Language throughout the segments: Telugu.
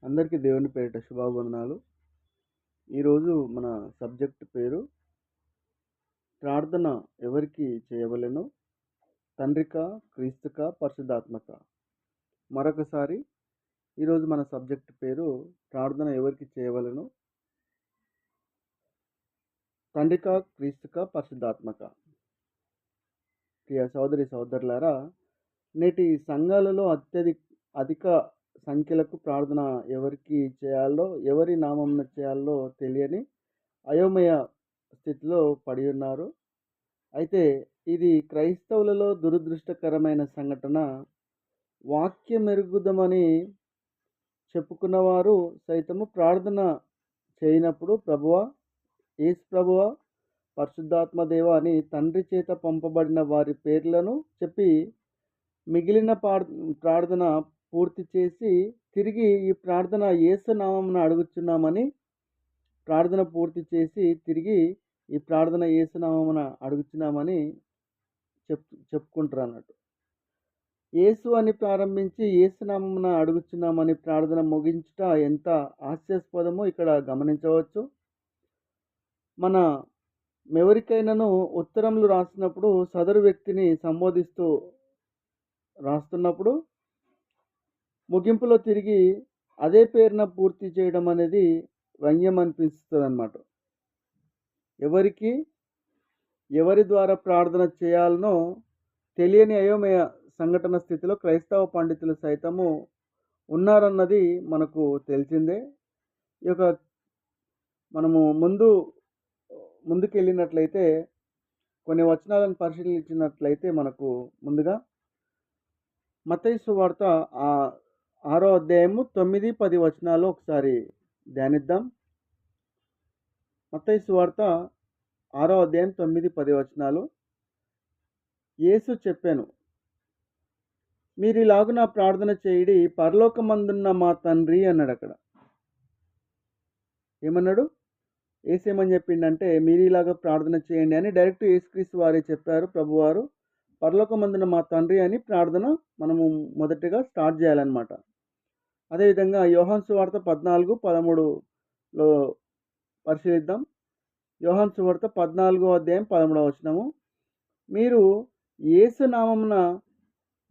అందరికీ దేవుని పేరిట శుభావందనాలు. ఈరోజు మన సబ్జెక్ట్ పేరు ప్రార్థన ఎవరికి చేయవలెను? తండ్రికా, క్రీస్తుకా, పరిశుద్ధాత్మకా? మరొకసారి ఈరోజు మన సబ్జెక్ట్ పేరు ప్రార్థన ఎవరికి చేయవలెను? తండ్రికా, క్రీస్తుకా, పరిశుద్ధాత్మకా? ప్రియ సోదరి సోదరులారా, నేటి సంఘాలలో అధిక సంఖ్యలకు ప్రార్థన ఎవరికి చేయాలో, ఎవరి నామమున చేయాలో తెలియని అయోమయ స్థితిలో పడి ఉన్నారు. అయితే ఇది క్రైస్తవులలో దురదృష్టకరమైన సంఘటన. వాక్యమెరుగుదమని చెప్పుకున్నవారు సైతము ప్రార్థన చేయనప్పుడు ప్రభువా, యేసు ప్రభువా, పరిశుద్ధాత్మ దేవా అని తండ్రి చేత పంపబడిన వారి పేర్లను చెప్పి మిగిలిన ప్రార్థన పూర్తి చేసి తిరిగి ఈ ప్రార్థన యేసు నామమున అడుగుచున్నామని ప్రార్థన పూర్తి చేసి తిరిగి ఈ ప్రార్థన యేసు నామమున అడుగుచున్నామని చెప్పుకుంటారు అన్నట్టు. యేసు అని ప్రారంభించి యేసు నామమున అడుగుచున్నామని ప్రార్థన ముగించుట ఎంత హాస్యాస్పదమో ఇక్కడ గమనించవచ్చు. మన ఎవరికైనాను ఉత్తరములు రాసినప్పుడు సదరు వ్యక్తిని సంబోధిస్తూ రాస్తున్నప్పుడు ముగింపులో తిరిగి అదే పేరున పూర్తి చేయడం అనేది వ్యంగ్యం అనిపిస్తుంది అన్నమాట. ఎవరి ద్వారా ప్రార్థన చేయాలనో తెలియని అయోమయ సంఘటన స్థితిలో క్రైస్తవ పండితులు సైతము ఉన్నారన్నది మనకు తెలిసిందే. ఈ యొక్క మనము ముందుకెళ్ళినట్లయితే కొన్ని వచనాలను పరిశీలించినట్లయితే మనకు ముందుగా మత్తయి సువార్త 6వ అధ్యాయము 9, 10 వచనాలు ఒకసారి ధ్యానిద్దాం. మత్తయి సువార్త 6వ అధ్యాయం 9, 10 వచనాలు. యేసు చెప్పాను, మీరు ఇలాగున ప్రార్థన చేయుడి, పరలోకమందున్న మా తండ్రి అన్నాడు. అక్కడ ఏమన్నాడు? ఏసేమని చెప్పిండంటే మీరు ఇలాగ ప్రార్థన చేయండి అని డైరెక్ట్ యేసుక్రీస్తు వారే చెప్పారు. ప్రభువారు పరలోకమందున మా తండ్రి అని ప్రార్థన మనము మొదటిగా స్టార్ట్ చేయాలన్నమాట. అదేవిధంగా యోహాను సువార్త 14, 13లో పరిశీలిద్దాం. యోహాను సువార్త 14వ అధ్యాయం 13వ వచనము. మీరు యేసు నామమున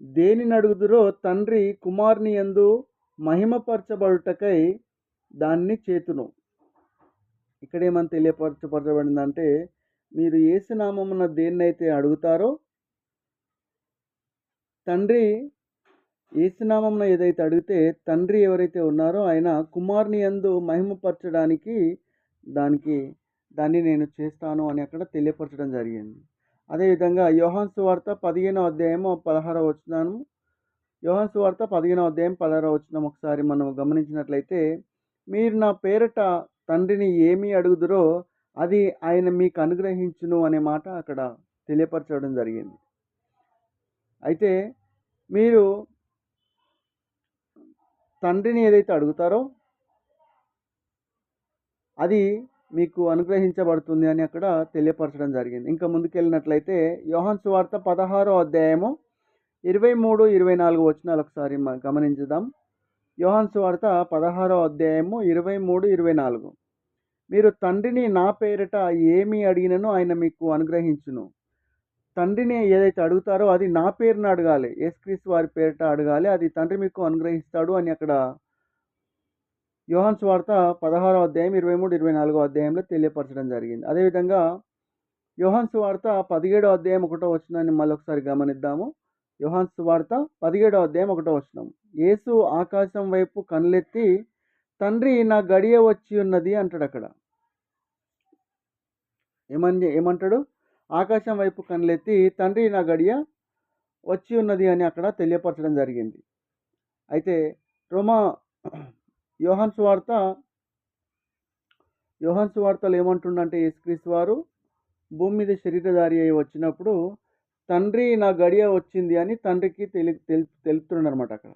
దేనిని అడుగుదురో తండ్రి కుమారుని యందు మహిమపరచబడుటకై దాన్ని చేతును. ఇక్కడ ఏమని తెలియపరచబడిందంటే మీరు యేసు నామమున దేన్నైతే అడుగుతారో తండ్రి యేసు నామమున ఏదైతే అడిగితే తండ్రి ఎవరైతే ఉన్నారో ఆయన కుమారుని యందు మహిమపరచడానికి దాన్ని నేను చేస్తాను అని అక్కడ తెలియపరచడం జరిగింది. అదేవిధంగా యోహాను సువార్త 15వ అధ్యాయము 16వ వచనం. యోహాను సువార్త 15వ అధ్యాయం 16వ వచనం ఒకసారి మనం గమనించినట్లయితే మీరు నా పేరట తండ్రిని ఏమి అడుగుదురో అది ఆయన మీకు అనుగ్రహించును అనే మాట అక్కడ తెలియపరచడం జరిగింది. అయితే మీరు తండ్రిని ఏదైతే అడుగుతారో అది మీకు అనుగ్రహించబడుతుంది అని అక్కడ తెలియపరచడం జరిగింది. ఇంకా ముందుకెళ్ళినట్లయితే యోహాను సువార్త 16వ అధ్యాయము 23, 24 వచనాలు ఒకసారి గమనించుదాం. యోహాను సువార్త 16వ అధ్యాయము 23, 24. మీరు తండ్రిని నా పేరిట ఏమి అడిగినను ఆయన మీకు అనుగ్రహించును. తండ్రిని ఏదైతే అడుగుతారో అది నా పేరున అడగాలి, యేసుక్రీస్తు వారి పేరిట అడగాలి, అది తండ్రి మీకు అనుగ్రహిస్తాడు అని అక్కడ యోహాను సువార్త 16వ అధ్యాయం 23, 24వ అధ్యాయంలో తెలియపరచడం జరిగింది. అదేవిధంగా యోహాను సువార్త 17వ అధ్యాయం 1వ వచనాన్ని మళ్ళొకసారి గమనిద్దాము. యోహాను సువార్త 17వ అధ్యాయం 1వ వచనం. యేసు ఆకాశం వైపు కన్నులెత్తి తండ్రి నా గడియ వచ్చి ఉన్నది అంటాడు. అక్కడ ఏమంటాడు? ఆకాశం వైపు కన్నులెత్తి తండ్రి నా గడియ వచ్చి ఉన్నది అని అక్కడ తెలియపరచడం జరిగింది. అయితే యోహాను సువార్తలో ఏమంటుండంటే యేసుక్రీస్తు వారు భూమి మీద శరీరధారి అయి వచ్చినప్పుడు తండ్రి నా గడియ వచ్చింది అని తండ్రికి తెలుపుతున్నాడు అనమాట అక్కడ.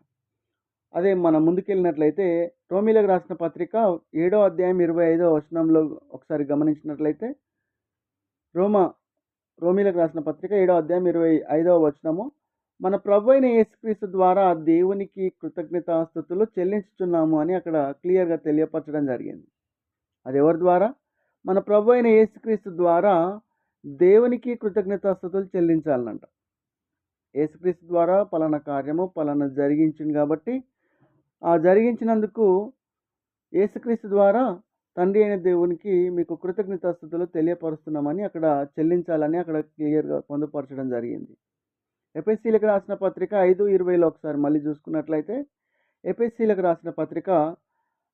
అదే మనం ముందుకెళ్ళినట్లయితే రోమీలకు రాసిన పత్రిక 7వ అధ్యాయం 25వ వచనంలో ఒకసారి గమనించినట్లయితే రోమీలకు రాసిన పత్రిక 7వ అధ్యాయం 25వ వచనము. మన ప్రభు అయిన యేసుక్రీస్తు ద్వారా దేవునికి కృతజ్ఞతాస్తుతులు చెల్లించుచున్నాము అని అక్కడ క్లియర్గా తెలియపరచడం జరిగింది. అది ఎవరి ద్వారా? మన ప్రభు అయిన యేసుక్రీస్తు ద్వారా దేవునికి కృతజ్ఞతాస్తుతులు చెల్లించాలనంట. యేసుక్రీస్తు ద్వారా పలానా కార్యము పలానా జరిగించింది కాబట్టి ఆ జరిగించినందుకు యేసుక్రీస్తు ద్వారా తండ్రి అయిన దేవునికి మీకు కృతజ్ఞతాస్తుతులు తెలియపరుస్తున్నామని అక్కడ చెల్లించాలని అక్కడ క్లియర్గా పొందుపరచడం జరిగింది. ఎఫెసీలకు రాసిన పత్రిక 5:20లో ఒకసారి మళ్ళీ చూసుకున్నట్లయితే, ఎఫెసీలకు రాసిన పత్రిక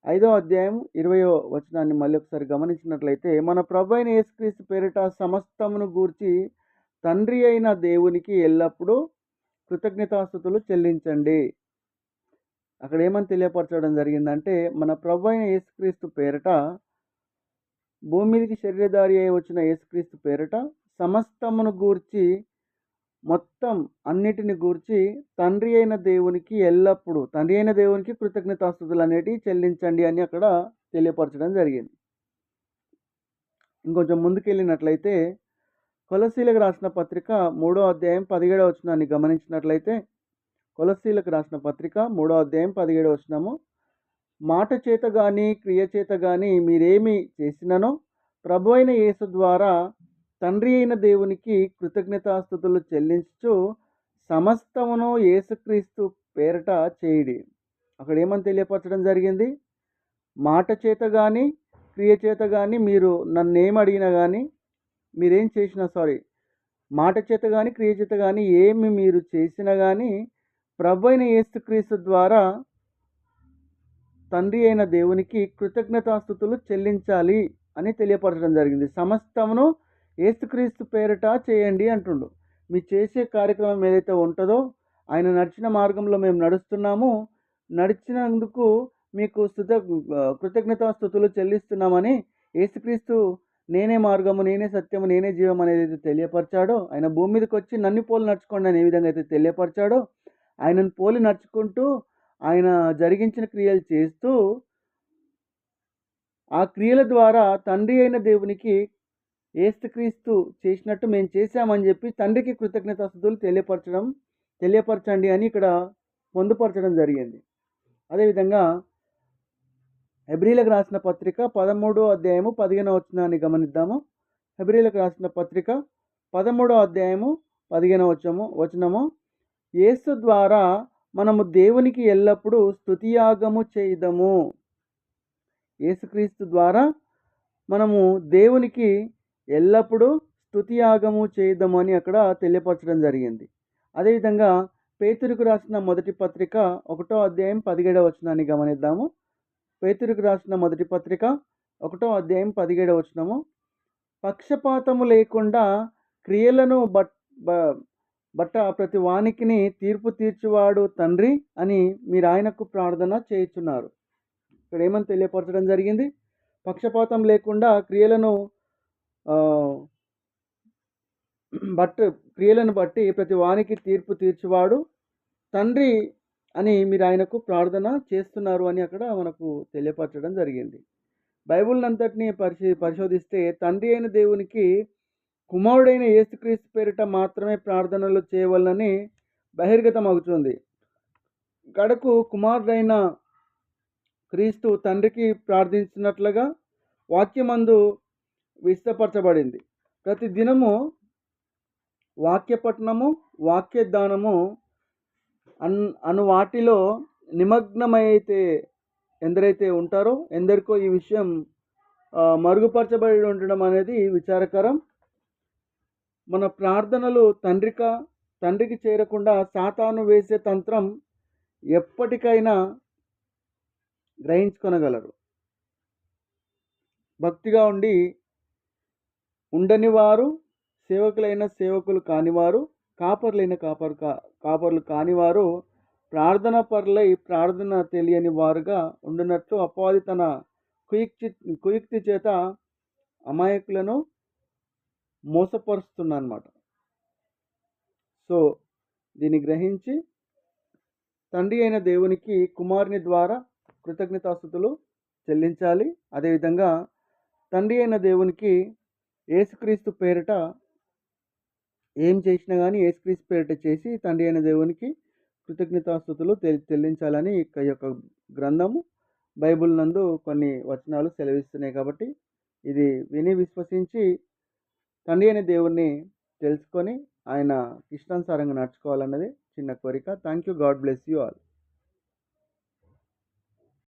5వ అధ్యాయం 20వ వచనాన్ని మళ్ళీ ఒకసారి గమనించినట్లయితే, మన ప్రభు అయిన యేసుక్రీస్తు పేరిట సమస్తమును గూర్చి తండ్రి అయిన దేవునికి ఎల్లప్పుడూ కృతజ్ఞతాస్తుతులు చెల్లించండి. అక్కడ ఏమని తెలియపరచడం జరిగిందంటే, మన ప్రభు అయిన యేసుక్రీస్తు పేరిట భూమి మీదకి శరీరధారి అయి వచ్చిన యేసుక్రీస్తు పేరిట సమస్తమును గూర్చి మొత్తం అన్నిటిని గూర్చి తండ్రి అయిన దేవునికి ఎల్లప్పుడూ తండ్రి అయిన దేవునికి కృతజ్ఞతాస్తుతులు అనేటివి చెల్లించండి అని అక్కడ తెలియపరచడం జరిగింది. ఇంకొంచెం ముందుకెళ్ళినట్లయితే కొలస్సీలకు రాసిన పత్రిక 3వ అధ్యాయం 17వ వచనాన్ని గమనించినట్లయితే, కొలస్సీలకు రాసిన పత్రిక 3వ అధ్యాయం 17వ వచనము, మాట చేత కానీ క్రియ చేత కానీ మీరేమి చేసిననో ప్రభు అయిన యేసు ద్వారా తండ్రి అయిన దేవునికి కృతజ్ఞతాస్తుతులు చెల్లించుచు సమస్తమును యేసుక్రీస్తు పేరట చేయుడి. అక్కడ ఏమని తెలియపరచడం జరిగింది? మాట చేత కానీ క్రియ చేత కానీ మీరు నన్నేమడిగినా కానీ మీరేం చేసినా మాట చేత కానీ క్రియ చేత కానీ ఏమి మీరు చేసినా కానీ ప్రభు అయిన యేసుక్రీస్తు ద్వారా తండ్రి అయిన దేవునికి కృతజ్ఞతాస్తుతులు చెల్లించాలి అని తెలియపరచడం జరిగింది. సమస్తమును యేసుక్రీస్తు పేరిట చేయండి అంటుండు. మీ చేసే కార్యక్రమం ఏదైతే ఉంటుందో, ఆయన నడిచిన మార్గంలో మేము నడుస్తున్నాము, నడిచినందుకు మీకు కృతజ్ఞతాస్తుతులు చెల్లిస్తున్నామని యేసుక్రీస్తు నేనే మార్గము, నేనే సత్యము, నేనే జీవం అనేది అయితే తెలియపరిచాడో, ఆయన భూమి మీదకి వచ్చి నన్ను పోలి నడుచుకోండి అని ఏ విధంగా అయితే తెలియపరిచాడో, ఆయనను పోలి నడుచుకుంటూ ఆయన జరిగించిన క్రియలు చేస్తూ ఆ క్రియల ద్వారా తండ్రి అయిన దేవునికి యేసుక్రీస్తు చేసినట్టు మేము చేశామని చెప్పి తండ్రికి కృతజ్ఞతాస్తుతులు తెలియపరచండి అని ఇక్కడ పొందుపరచడం జరిగింది. అదేవిధంగా హెబ్రీలకు రాసిన పత్రిక 13వ అధ్యాయము 15వ వచనాన్ని గమనిద్దాము. హెబ్రీలకు రాసిన పత్రిక 13వ అధ్యాయము 15వ వచనము, యేసు ద్వారా మనము దేవునికి ఎల్లప్పుడూ స్తుతియాగము చేయుదము. యేసుక్రీస్తు ద్వారా మనము దేవునికి ఎల్లప్పుడూ స్తుతియాగము చేయుదము అని అక్కడ తెలియపరచడం జరిగింది. అదేవిధంగా పేతురుకు రాసిన మొదటి పత్రిక 1వ అధ్యాయం 17వ వచనాన్ని గమనిద్దాము. పేతురుకు రాసిన మొదటి పత్రిక 1వ అధ్యాయం 17వ వచనము, పక్షపాతము లేకుండా క్రియలను బట్ట ప్రతి వానికిని తీర్పు తీర్చువాడు తండ్రి అని మీరు ఆయనకు ప్రార్థన చేయుచున్నారు. ఇక్కడ ఏమని తెలియపరచడం జరిగింది? పక్షపాతం లేకుండా క్రియలను బట్టి ప్రతి వానికి తీర్పు తీర్చువాడు తండ్రి అని మీరు ఆయనకు ప్రార్థన చేస్తున్నారు అని అక్కడ మనకు తెలియపరచడం జరిగింది. బైబిల్ అంతటిని పరిశోధిస్తే తండ్రి అయిన దేవునికి కుమారుడైన యేసుక్రీస్తు పేరిట మాత్రమే ప్రార్థనలు చేయవలనని బహిర్గతమవుతుంది. కడకు కుమారుడైన క్రీస్తు తండ్రికి ప్రార్థించినట్లుగా వాక్యమందు విస్తపరచబడింది. ప్రతి దినము వాక్యపఠనము, వాక్యదానము అను వాటిలో నిమగ్నమైతే ఎందరైతే ఉంటారో ఎందరికో ఈ విషయం మరుగుపరచబడి ఉండడం అనేది విచారకరం. మన ప్రార్థనలు తండ్రికి చేరకుండా సాతాను వేసే తంత్రం ఎప్పటికైనా గ్రహించుకొనగలరు. భక్తిగా ఉండని వారు, సేవకులైన సేవకులు కానివారు, కాపర్లు కానివారు ప్రార్థన పరులై ప్రార్థన తెలియని వారుగా ఉండునట్లు అపవాది తన కుయుక్తి చేత అమాయకులను మోసపరుస్తున్నమాట. సో దీన్ని గ్రహించి తండ్రి అయిన దేవునికి కుమారుని ద్వారా కృతజ్ఞతాస్తుతులు చెల్లించాలి. అదేవిధంగా తండ్రి అయిన దేవునికి యేసుక్రీస్తు పేరిట ఏం చేసినా కానీ యేసుక్రీస్తు పేరిట చేసి తండ్రి అయిన దేవునికి కృతజ్ఞతాస్తుతులు చెల్లించాలని ఈ యొక్క గ్రంథము బైబిల్ నందు కొన్ని వచనాలు సెలవిస్తున్నాయి. కాబట్టి ఇది విని విశ్వసించి తండ్రి అయిన దేవుణ్ణి తెలుసుకొని ఆయన ఇష్టానుసారంగా నడుచుకోవాలన్నది చిన్న కోరిక. Thank you. God bless you all.